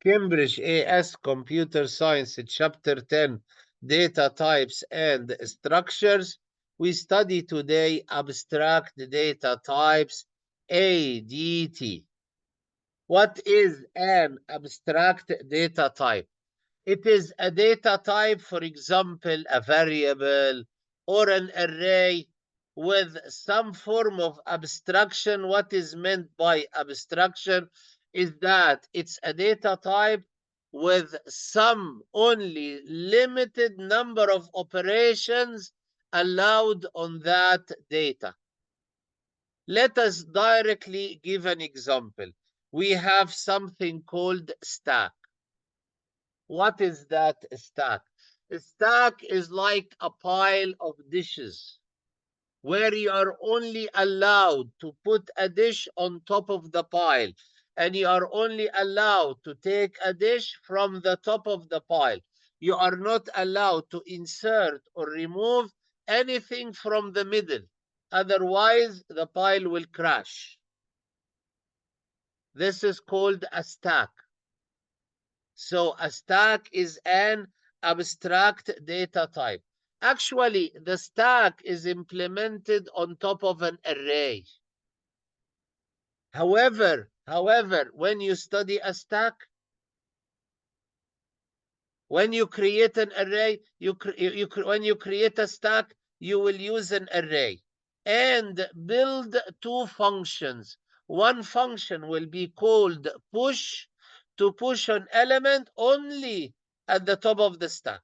Cambridge AS Computer Science, Chapter 10, Data Types and Structures. We study today Abstract Data Types, ADT. What is an abstract data type? It is a data type, for example, a variable or an array with some form of abstraction. What is meant by abstraction is that it's a data type with some only limited number of operations allowed on that data. Let us directly give an example. We have something called stack. What is that stack? A stack is like a pile of dishes where you are only allowed to put a dish on top of the pile, and you are only allowed to take a dish from the top of the pile. You are not allowed to insert or remove anything from the middle. Otherwise, the pile will crash. This is called a stack. So a stack is an abstract data type. Actually, the stack is implemented on top of an array. However, when you study a stack, when you create an array, when you create a stack, you will use an array and build two functions. One function will be called push, to push an element only at the top of the stack.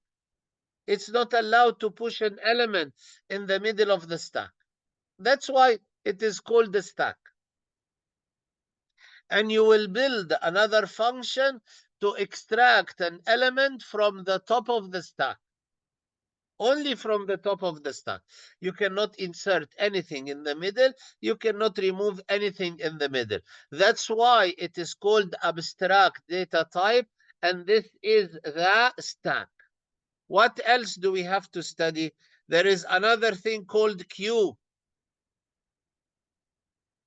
It's not allowed to push an element in the middle of the stack. That's why it is called the stack. And you will build another function to extract an element from the top of the stack. Only from the top of the stack. You cannot insert anything in the middle. You cannot remove anything in the middle. That's why it is called abstract data type, and this is the stack. What else do we have to study? There is another thing called queue.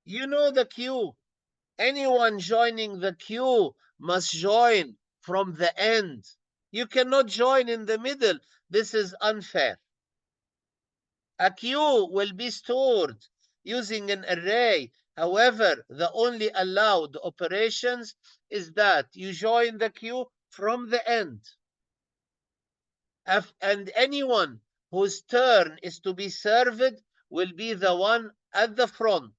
You know the queue. Anyone joining the queue must join from the end. You cannot join in the middle. This is unfair. A queue will be stored using an array. However, the only allowed operations is that you join the queue from the end. And anyone whose turn is to be served will be the one at the front.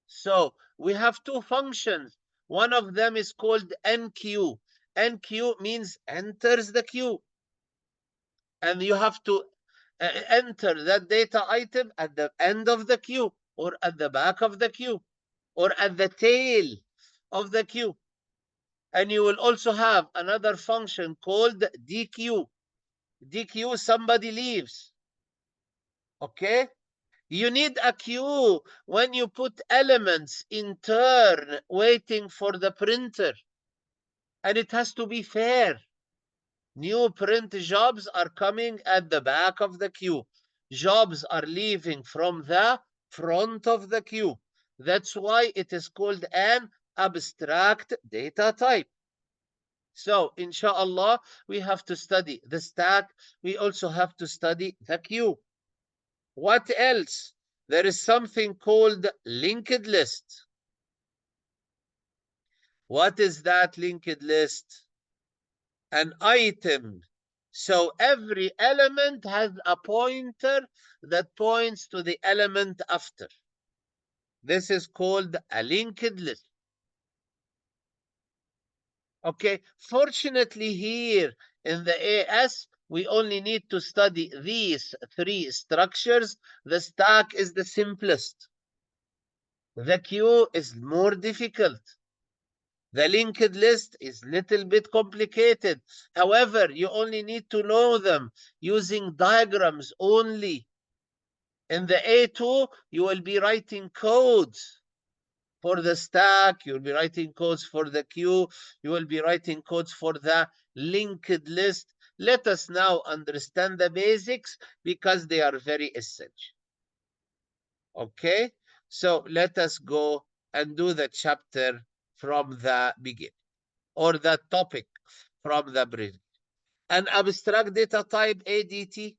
So we have two functions. One of them is called enqueue. Enqueue means enters the queue. And you have to enter that data item at the end of the queue, or at the back of the queue, or at the tail of the queue. And you will also have another function called dequeue. Dequeue, somebody leaves. Okay? You need a queue when you put elements in turn waiting for the printer. And it has to be fair. New print jobs are coming at the back of the queue. Jobs are leaving from the front of the queue. That's why it is called an abstract data type. So, inshallah, we have to study the stack. We also have to study the queue. What else? There is something called linked list. What is that linked list? An item. So every element has a pointer that points to the element after. This is called a linked list. Okay, fortunately here in the AS, we only need to study these three structures. The stack is the simplest. The queue is more difficult. The linked list is a little bit complicated. However, you only need to know them using diagrams only. In the A2, you will be writing codes for the stack, you will be writing codes for the queue, you will be writing codes for the linked list. Let us now understand the basics because they are very essential. Okay, so let us go and do the chapter from the beginning. or that topic from the previous. An abstract data type, ADT,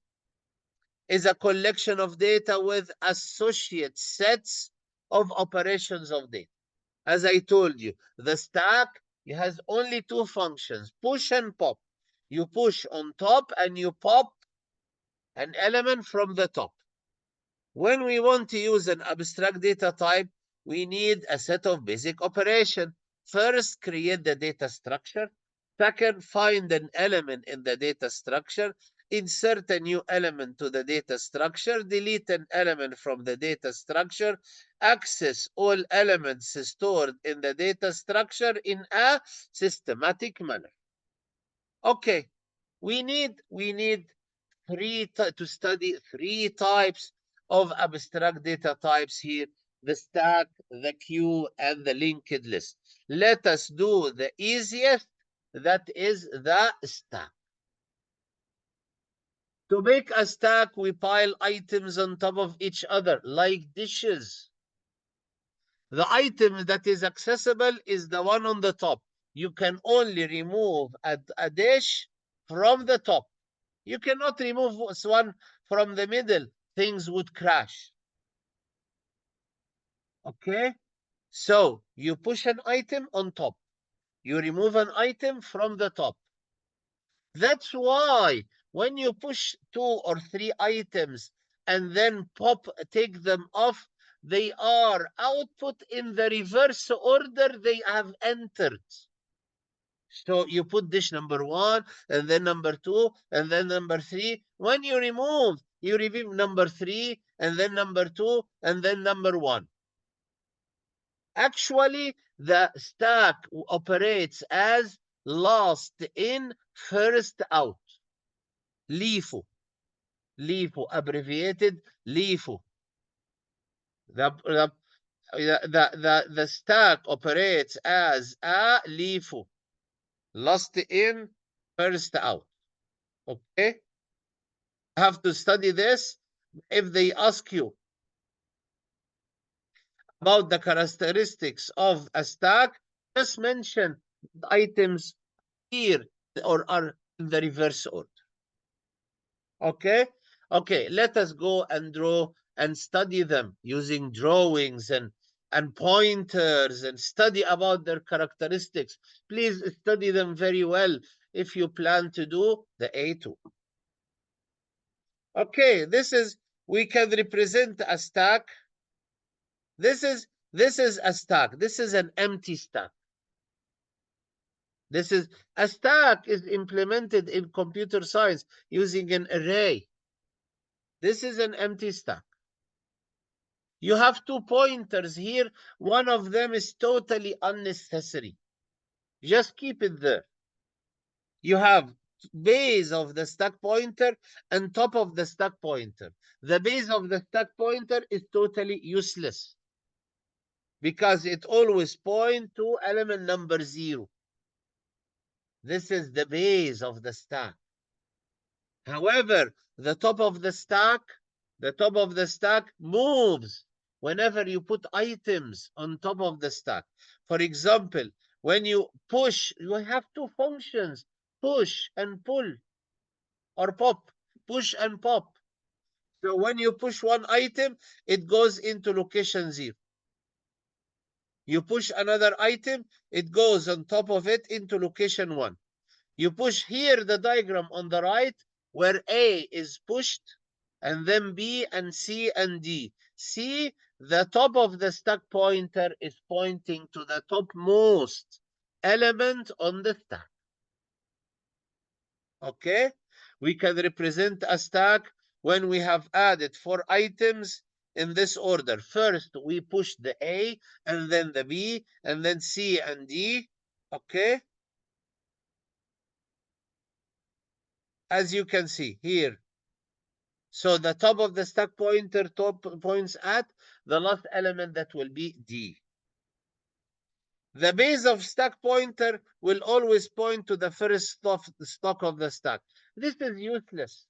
is a collection of data with associate sets of operations of data. As I told you, the stack has only two functions, push and pop. You push on top and you pop an element from the top. When we want to use an abstract data type, we need a set of basic operations. First, create the data structure. Second, find an element in the data structure. Insert a new element to the data structure. Delete an element from the data structure. Access all elements stored in the data structure in a systematic manner. Okay, we need to study three types of abstract data types here: the stack, the queue, and the linked list. Let us do the easiest, that is the stack. To make a stack, we pile items on top of each other like dishes. The item that is accessible is the one on the top. You can only remove a dish from the top. You cannot remove one from the middle. Things would crash. Okay? So you push an item on top. You remove an item from the top. That's why when you push 2 or 3 items and then take them off, they are output in the reverse order they have entered. So you put dish number 1, and then number 2, and then number 3. When you remove number 3, and then number 2, and then number 1. Actually, the stack operates as last in, first out. LIFO. LIFO, abbreviated LIFO. The stack operates as a LIFO. Last in, first out. Okay? Have to study this. If they ask you about the characteristics of a stack, just mention the items here or are in the reverse order. Okay? Okay, let us go and draw and study them using drawings and pointers and study about their characteristics. Please study them very well if you plan to do the A2. Okay, we can represent a stack. This is a stack. This is an empty stack. A stack is implemented in computer science using an array. This is an empty stack. You have 2 pointers here. One of them is totally unnecessary. Just keep it there. You have base of the stack pointer and top of the stack pointer. The base of the stack pointer is totally useless because it always points to element number 0. This is the base of the stack. However, the top of the stack moves whenever you put items on top of the stack. For example, when you push, you have 2 functions, push and pull, or pop, push and pop. So when you push one item, it goes into location 0. You push another item, it goes on top of it into location 1. You push here the diagram on the right where A is pushed, and then B and C and D. See, the top of the stack pointer is pointing to the topmost element on the stack. Okay? We can represent a stack when we have added 4 items in this order. First, we push the A, and then the B, and then C and D. Okay? As you can see here. So the top of the stack pointer points at the last element, that will be D. The base of stack pointer will always point to the first stock of the stack. This is useless.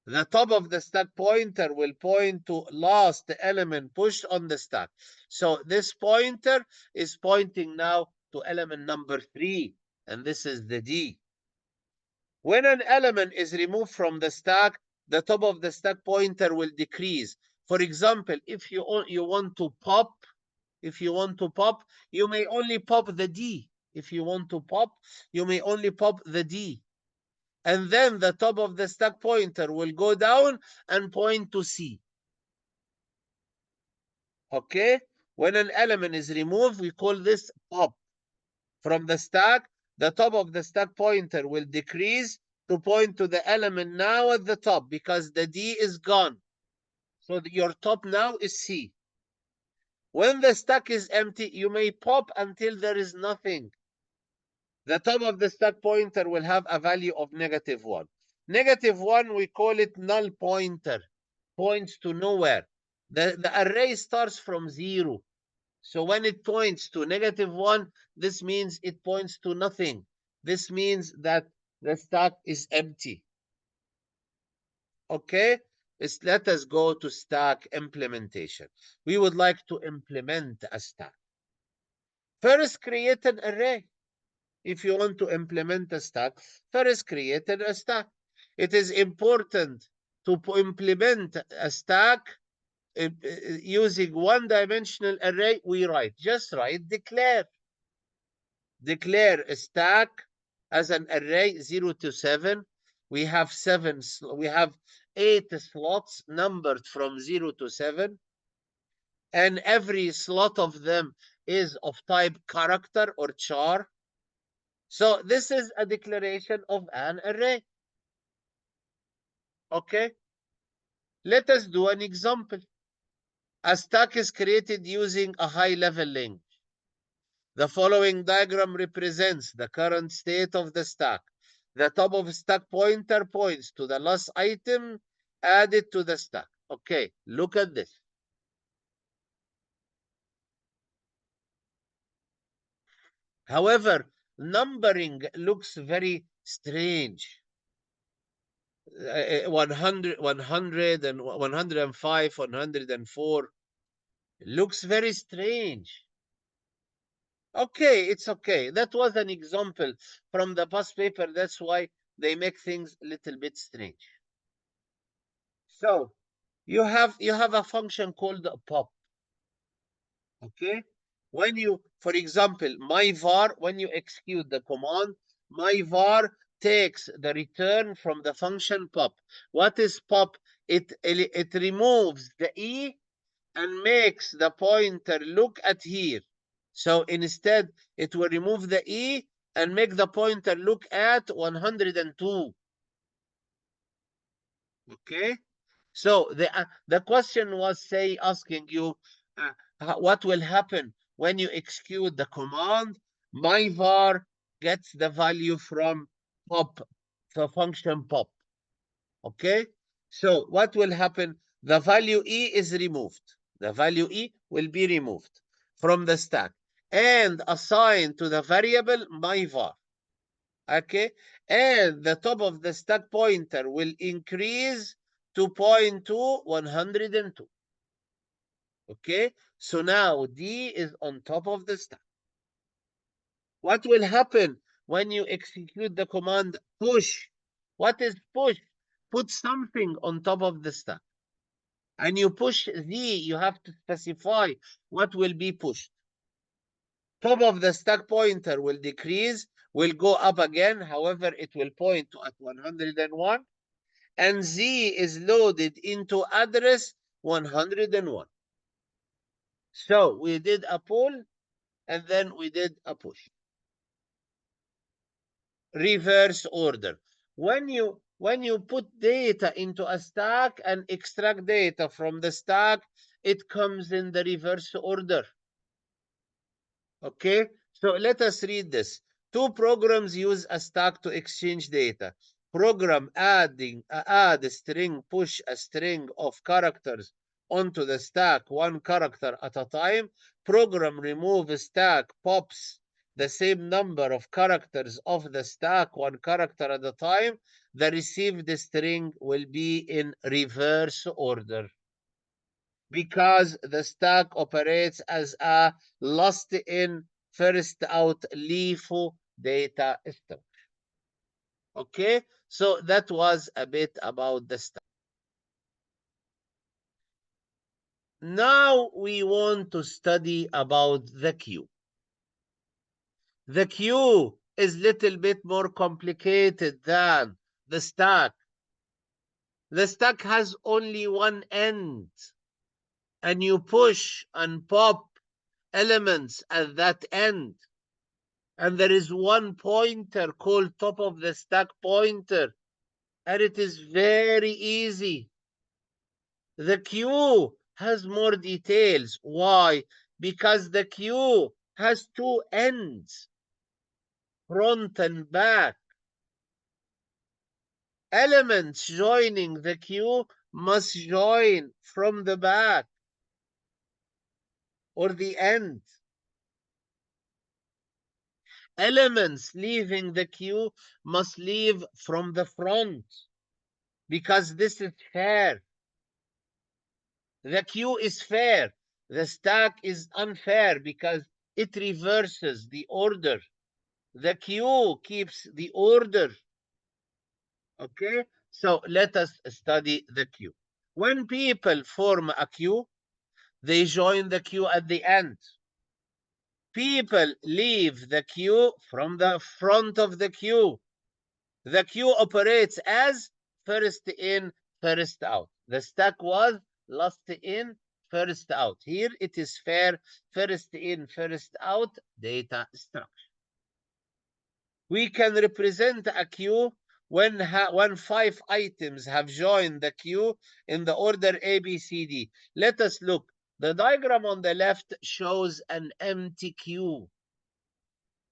The top of the stack pointer will point to last element pushed on the stack. So this pointer is pointing now to element number 3, and this is the D. When an element is removed from the stack, the top of the stack pointer will decrease. For example, if you want to pop, you may only pop the D. If you want to pop, you may only pop the D. And then the top of the stack pointer will go down and point to C. Okay? When an element is removed, we call this pop. From the stack, the top of the stack pointer will decrease to point to the element now at the top because the D is gone. So your top now is C. When the stack is empty, you may pop until there is nothing. The top of the stack pointer will have a value of -1. -1, we call it null pointer, points to nowhere. The array starts from 0. So when it points to -1, this means it points to nothing. This means that the stack is empty. Okay? Let us go to stack implementation. We would like to implement a stack. First, create an array. If you want to implement a stack, first create a stack. It is important to implement a stack using one-dimensional array. Just write declare. Declare a stack as an array 0 to 7. We have 8 slots numbered from 0 to 7. And every slot of them is of type character or char. So this is a declaration of an array. Okay. Let us do an example. A stack is created using a high-level language. The following diagram represents the current state of the stack. The top of stack pointer points to the last item added to the stack. Okay, look at this. However, numbering looks very strange. 100, 100, and 105, 104 looks very strange. Okay, it's okay. That was an example from the past paper. That's why they make things a little bit strange. So you have a function called pop. Okay, when you, for example, myvar, when you execute the command, myvar takes the return from the function pop. What is pop? It removes the e and makes the pointer look at here. So instead, it will remove the e and make the pointer look at 102. Okay. So the question was asking you what will happen when you execute the command. Myvar gets the value from pop, the function pop. Okay. So what will happen? The value e is removed. The value e will be removed from the stack and assigned to the variable myvar. Okay, and the top of the stack pointer will increase to point to 102. Okay, so now D is on top of the stack. What will happen when you execute the command push? What is push? Put something on top of the stack. And you push Z, you have to specify what will be pushed. Top of the stack pointer will decrease, will go up again. However, it will point to at 101. And Z is loaded into address 101. So we did a pull and then we did a push. Reverse order. When you put data into a stack and extract data from the stack, it comes in the reverse order. Okay, so let us read this. Two programs use a stack to exchange data. Program add a string, push a string of characters onto the stack, one character at a time. Program remove stack, pops the same number of characters of the stack, one character at a time. The received string will be in reverse order, because the stack operates as a last in, first out LIFO data structure. Okay, so that was a bit about the stack. Now we want to study about the queue. The queue is little bit more complicated than the stack. The stack has only one end, and you push and pop elements at that end. And there is one pointer called top of the stack pointer, and it is very easy. The queue has more details. Why? Because the queue has two ends, front and back. Elements joining the queue must join from the back or the end. Elements leaving the queue must leave from the front, because this is fair. The queue is fair. The stack is unfair because it reverses the order. The queue keeps the order. Okay, so let us study the queue. When people form a queue, they join the queue at the end. People leave the queue from the front of the queue. The queue operates as first in, first out. The stack was last in, first out. Here it is fair, first in, first out data structure. We can represent a queue when 5 items have joined the queue in the order A, B, C, D. Let us look. The diagram on the left shows an empty queue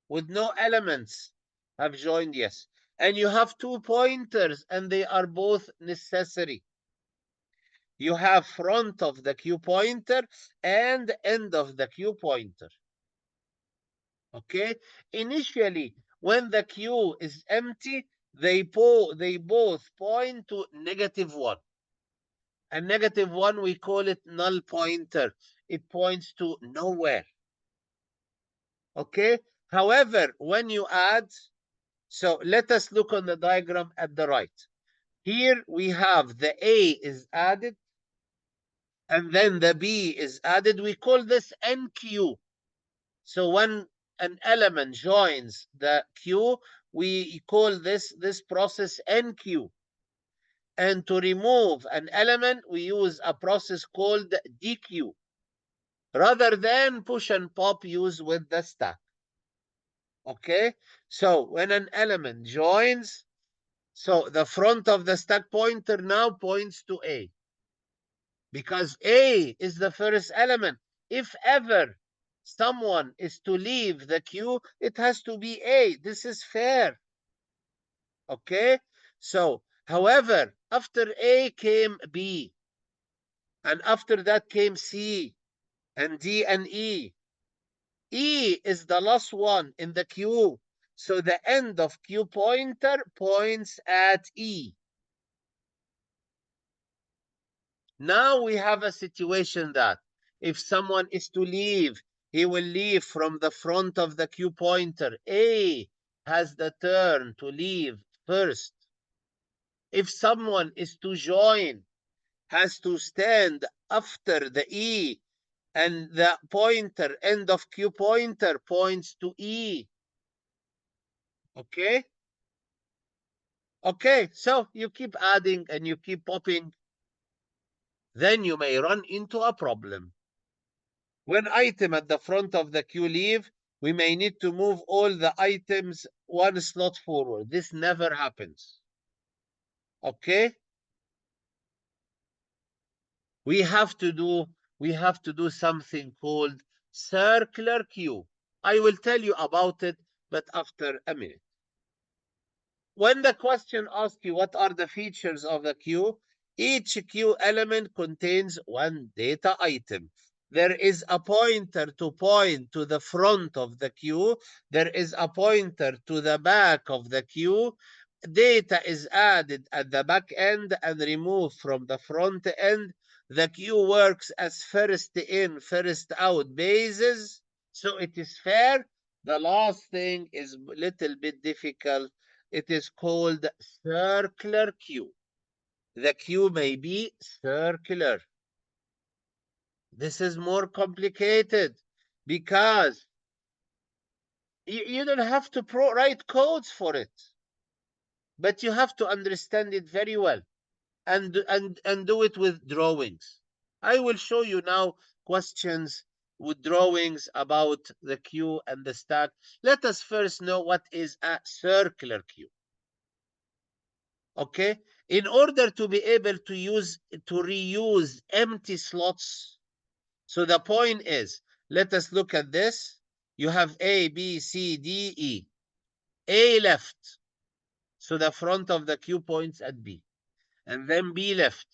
with no elements have joined, yes. And you have 2 pointers, and they are both necessary. You have front of the queue pointer and end of the queue pointer. Okay? Initially, when the queue is empty, they both point to -1. And -1, we call it null pointer. It points to nowhere. Okay? However, when you add, so let us look on the diagram at the right. Here we have the A is added, and then the B is added. We call this NQ. So when an element joins the queue, we call this process NQ. And to remove an element, we use a process called DQ, rather than push and pop used with the stack. Okay, so when an element joins, so the front of the stack pointer now points to A, because A is the first element. If ever someone is to leave the queue, it has to be A. This is fair. Okay, so however, after A came B, and after that came C and D and E. E is the last one in the queue, so the end of queue pointer points at E. Now we have a situation that if someone is to leave, he will leave from the front of the queue pointer. A has the turn to leave first. If someone is to join, has to stand after the E, and the pointer, end of queue pointer, points to E. Okay? Okay, so you keep adding and you keep popping. Then you may run into a problem. When item at the front of the queue leave, we may need to move all the items one slot forward. This never happens. Okay? We have to do something called circular queue. I will tell you about it, but after a minute. When the question asks you what are the features of the queue, each queue element contains one data item. There is a pointer to point to the front of the queue. There is a pointer to the back of the queue. Data is added at the back end and removed from the front end. The queue works as first in, first out basis. So it is fair. The last thing is a little bit difficult. It is called circular queue. The queue may be circular. This is more complicated because you don't have to write codes for it, but you have to understand it very well and do it with drawings. I will show you now questions with drawings about the queue and the stack. Let us first know what is a circular queue. Okay, in order to be able to reuse empty slots. So the point is, let us look at this. You have A, B, C, D, E. A left, so the front of the queue points at B. And then B left,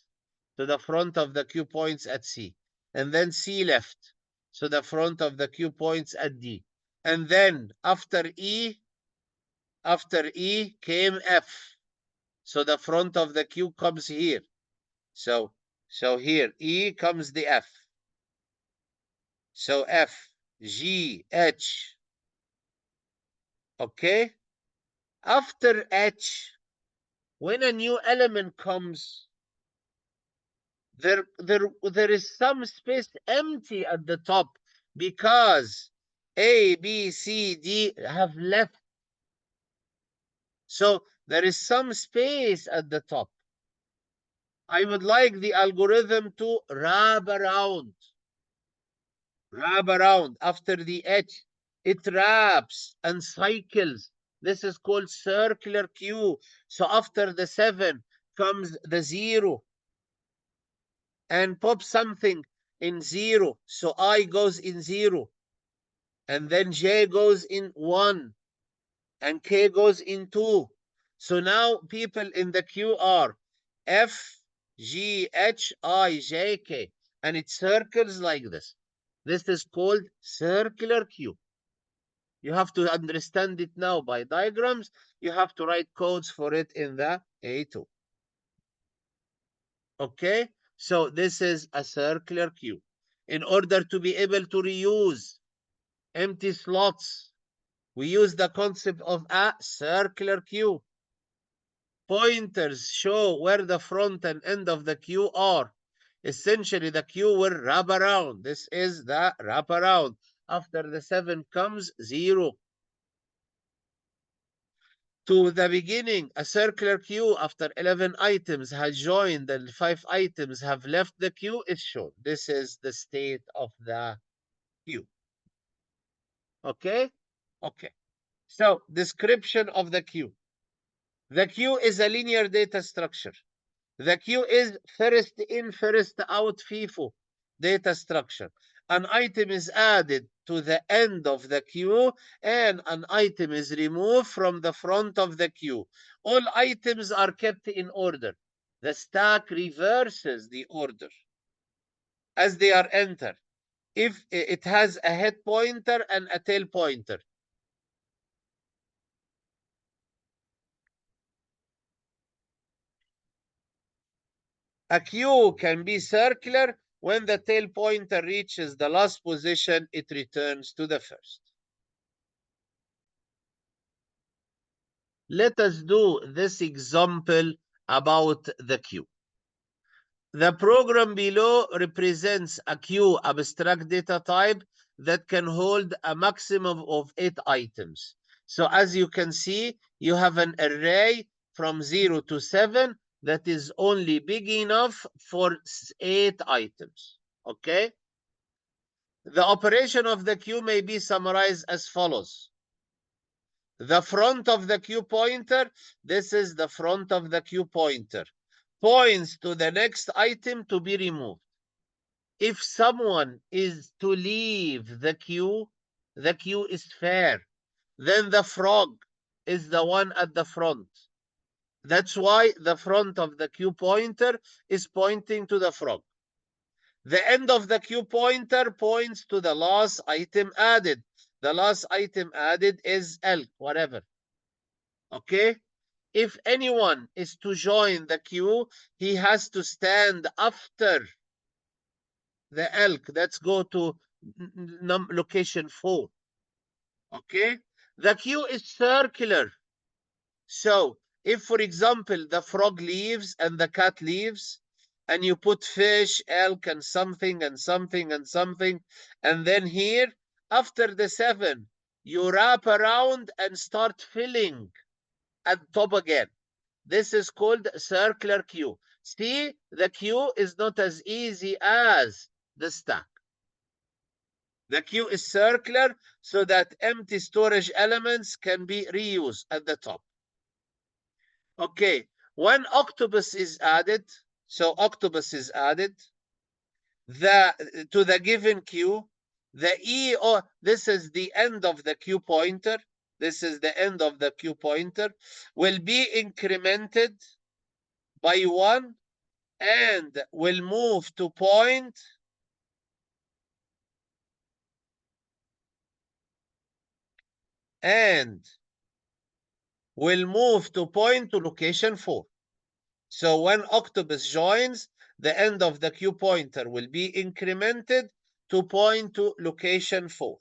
so the front of the queue points at C. And then C left, so the front of the queue points at D. And then after E came F. So the front of the queue comes here. So here E comes the F. So F, G, H. Okay? After H, when a new element comes, there is some space empty at the top because A, B, C, D have left. So there is some space at the top. I would like the algorithm to wrap around after the H. It wraps and cycles. This is called circular queue. So after the 7 comes the 0 and pop something in 0. So I goes in 0. And then J goes in 1. And K goes in 2. So now people in the queue are F, G, H, I, J, K. And it circles like this. This is called circular queue. You have to understand it now by diagrams. You have to write codes for it in the A2. Okay? So this is a circular queue. In order to be able to reuse empty slots, we use the concept of a circular queue. Pointers show where the front and end of the queue are. Essentially, the queue will wrap around. This is the wrap around. After the 7 comes 0. To the beginning, a circular queue after 11 items has joined and 5 items have left the queue is shown. This is the state of the queue. Okay? Okay. So, description of the queue. The queue is a linear data structure. The queue is first in, first out FIFO data structure. An item is added to the end of the queue and an item is removed from the front of the queue. All items are kept in order. The stack reverses the order as they are entered. If it has a head pointer and a tail pointer. A queue can be circular. When the tail pointer reaches the last position, it returns to the first. Let us do this example about the queue. The program below represents a queue abstract data type that can hold a maximum of 8 items. So as you can see, you have an array from 0 to 7 that is only big enough for 8 items. Okay? The operation of the queue may be summarized as follows. The front of the queue pointer, this is the front of the queue pointer, points to the next item to be removed. If someone is to leave the queue is fair. Then the frog is the one at the front. That's why the front of the queue pointer is pointing to the frog. The end of the queue pointer points to the last item added. The last item added is elk, whatever. Okay? If anyone is to join the queue, he has to stand after the elk. Let's go to location 4. Okay, the queue is circular. So if, for example, the frog leaves and the cat leaves, and you put fish, elk, and something, and something, and something, and then here, after the 7, you wrap around and start filling at top again. This is called circular queue. See, the queue is not as easy as the stack. The queue is circular so that empty storage elements can be reused at the top. Okay, when octopus is added, so octopus is added to the given queue, the this is the end of the queue pointer. This is the end of the queue pointer, will be incremented by 1 and will move to point to location 4. So when octopus joins, the end of the queue pointer will be incremented to point to location 4.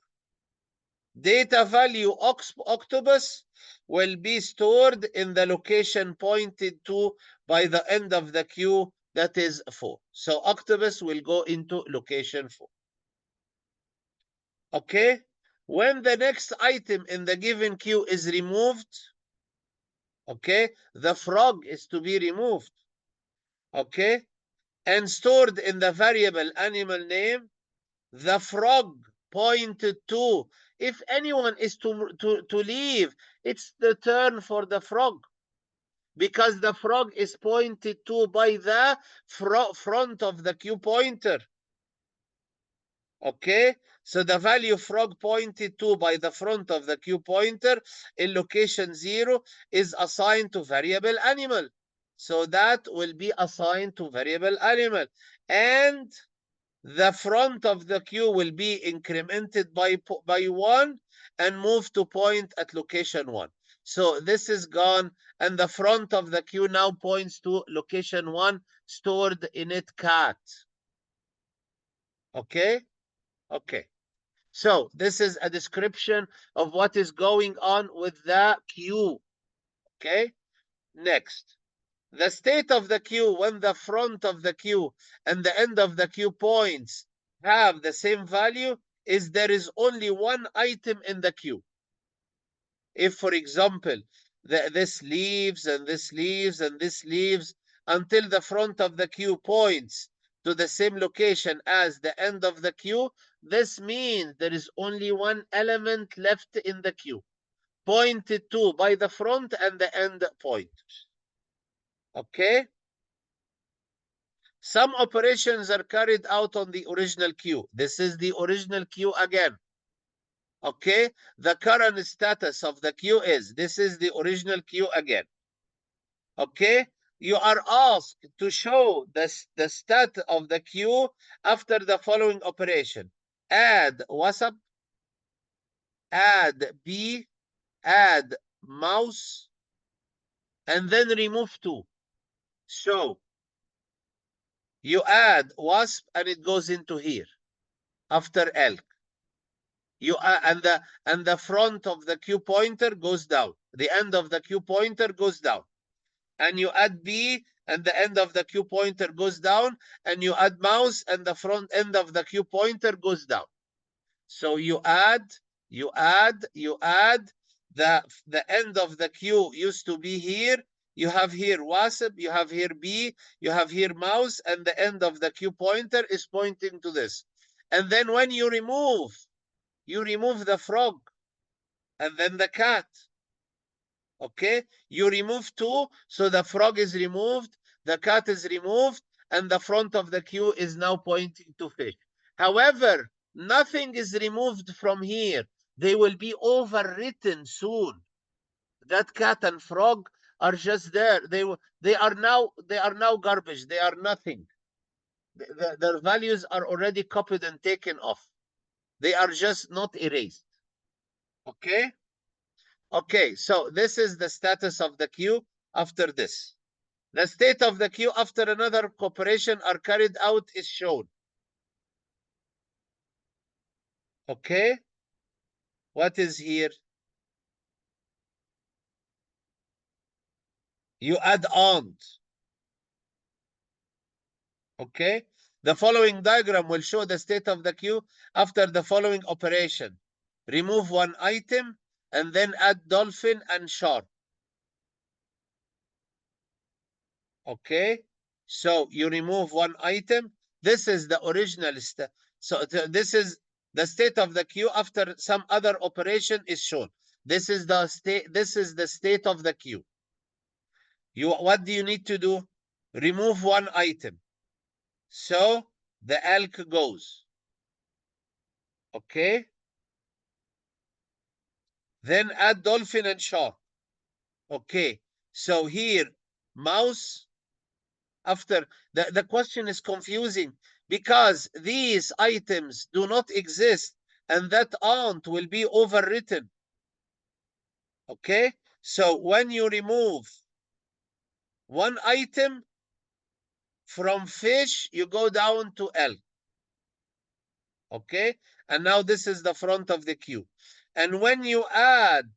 Data value octopus will be stored in the location pointed to by the end of the queue, that is 4. So octopus will go into location 4. Okay? When the next item in the given queue is removed, okay, the frog is to be removed, okay, and stored in the variable animal name, the frog pointed to. If anyone is to leave, it's the turn for the frog, because the frog is pointed to by the front of the queue pointer. Okay, so the value frog pointed to by the front of the queue pointer in location 0 is assigned to variable animal. So that will be assigned to variable animal. And the front of the queue will be incremented by 1 and moved to point at location 1. So this is gone, and the front of the queue now points to location 1, stored in it cat. Okay? Okay. So this is a description of what is going on with the queue. Okay? Next. The state of the queue when the front of the queue and the end of the queue points have the same value is there is only one item in the queue. If, for example, this leaves and this leaves and this leaves until the front of the queue points to the same location as the end of the queue, this means there is only one element left in the queue, pointed to by the front and the end pointers. Okay? Some operations are carried out on the original queue. This is the original queue again. Okay, the current status of the queue is, this is the original queue again. Okay, you are asked to show the stat of the queue after the following operation: add WASP, add B, add mouse, and then remove 2. So you add WASP and it goes into here after elk. You and the front of the queue pointer goes down. The end of the queue pointer goes down. And you add B and the end of the queue pointer goes down, and you add mouse and the front end of the queue pointer goes down. So you add, the end of the queue used to be here. You have here WASP, you have here B, you have here mouse, and the end of the queue pointer is pointing to this. And then when you remove the frog and then the cat. Okay, you remove 2, so the frog is removed, the cat is removed, and the front of the queue is now pointing to fish. However, nothing is removed from here. They will be overwritten soon. That cat and frog are just there. They are now garbage. They are nothing. Their values are already copied and taken off. They are just not erased. Okay? Okay, so this is the status of the queue after this. The state of the queue after another operation are carried out is shown. Okay? What is here? You add on. Okay? The following diagram will show the state of the queue after the following operation. Remove one item and then add dolphin and shark. Okay? So you remove one item. This is the original state. So this is the state of the queue after some other operation is shown. This is the state. This is the state of the queue. What do you need to do? Remove one item. So the elk goes. Okay? Then add dolphin and shark. Okay. So here, mouse, after the question is confusing because these items do not exist and that aunt will be overwritten. Okay? So when you remove one item from fish, you go down to elk. Okay? And now this is the front of the queue. And when you add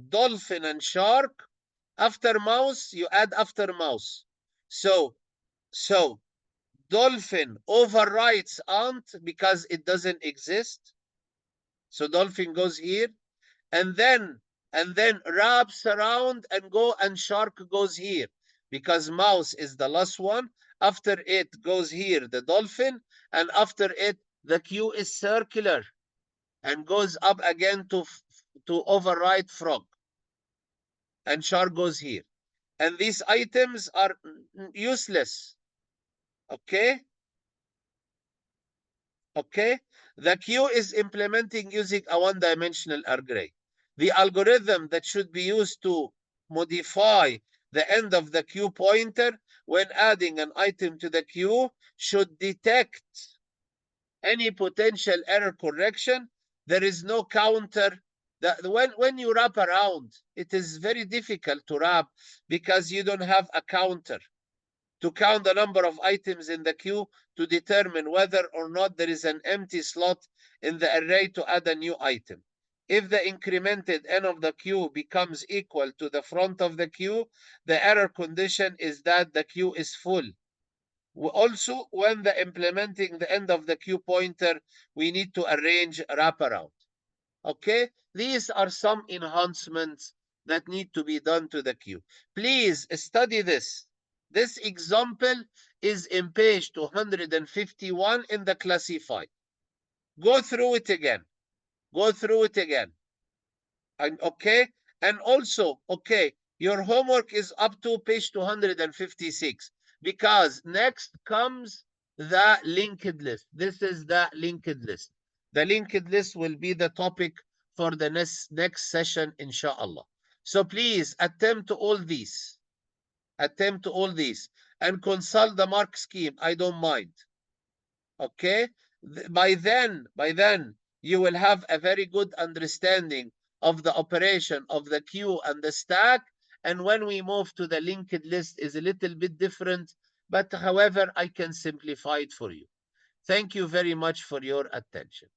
dolphin and shark, after mouse, you add after mouse. So dolphin overwrites ant because it doesn't exist. So dolphin goes here and then wraps around and shark goes here because mouse is the last one. After it goes here the dolphin, and after it the queue is circular and goes up again to override frog, and shark goes here. And these items are useless. Okay? Okay? The queue is implementing using a one-dimensional array. The algorithm that should be used to modify the end of the queue pointer when adding an item to the queue should detect any potential error correction. There is no counter. When you wrap around, it is very difficult to wrap because you don't have a counter to count the number of items in the queue to determine whether or not there is an empty slot in the array to add a new item. If the incremented n of the queue becomes equal to the front of the queue, the error condition is that the queue is full. Also, when implementing the end of the queue pointer, we need to arrange wraparound. Okay, these are some enhancements that need to be done to the queue. Please study this. This example is in page 251 in the classified. Go through it again. Go through it again. And okay, and also, okay, your homework is up to page 256 because next comes the linked list. This is the linked list. The linked list will be the topic for the next session, inshallah. So please attempt all these. Attempt all these and consult the mark scheme. I don't mind. Okay? By then, you will have a very good understanding of the operation of the queue and the stack. And when we move to the linked list is a little bit different, but however, I can simplify it for you. Thank you very much for your attention.